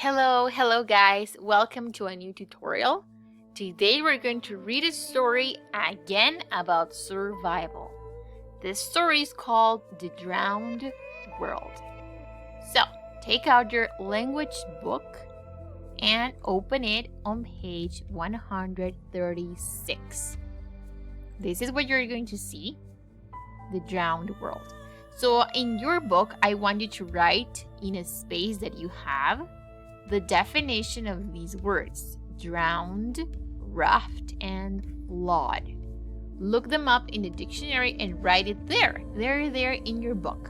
Hello guys, welcome to a new tutorial. Today we're going to read a story again about survival. This story is called The Drowned World. So, take out your language book and open it on page 136. This is what you're going to see, The Drowned World. So in your book, I want you to write in a space that you have the definition of these words: drowned, roughed, and flawed. Look them up in the dictionary and write it there. They're there in your book.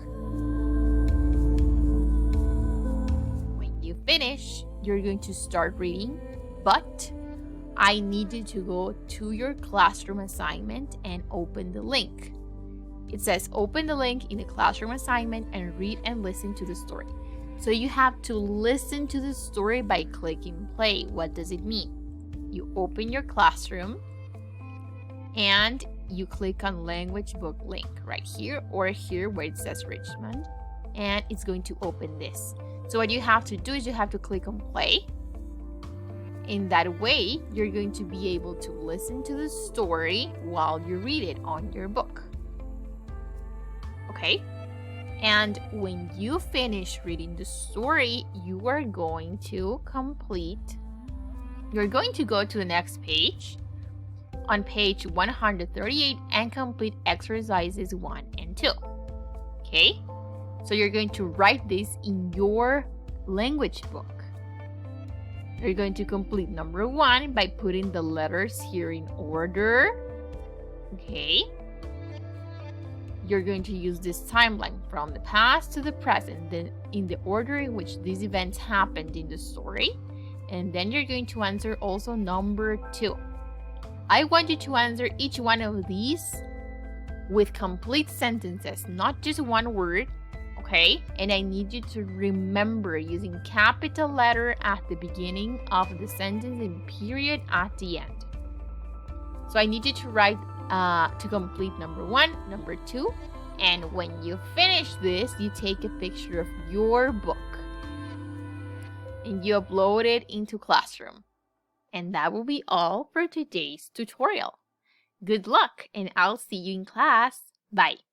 When you finish, you're going to start reading, but I need you to go to your classroom assignment and open the link. It says open the link in the classroom assignment and read and listen to the story. So you have to listen to the story by clicking play. What does it mean? You open your classroom and you click on language book link right here or here where it says Richmond, and it's going to open this. So what you have to do is you have to click on play. In that way, you're going to be able to listen to the story while you read it on your book. Okay? And when you finish reading the story, you are going to you're going to go to the next page, on page 138, and complete exercises 1 and 2. Okay? So you're going to write this in your language book. You're going to complete number 1 by putting the letters here in order. Okay? You're going to use this timeline from the past to the present, then in the order in which these events happened in the story. And then you're going to answer also number 2. I want you to answer each one of these with complete sentences, not just one word, okay? And I need you to remember using capital letter at the beginning of the sentence and period at the end. So I need you to write to complete number 1, number 2, and when you finish this, you take a picture of your book and you upload it into Classroom. And that will be all for today's tutorial. Good luck, and I'll see you in class. Bye.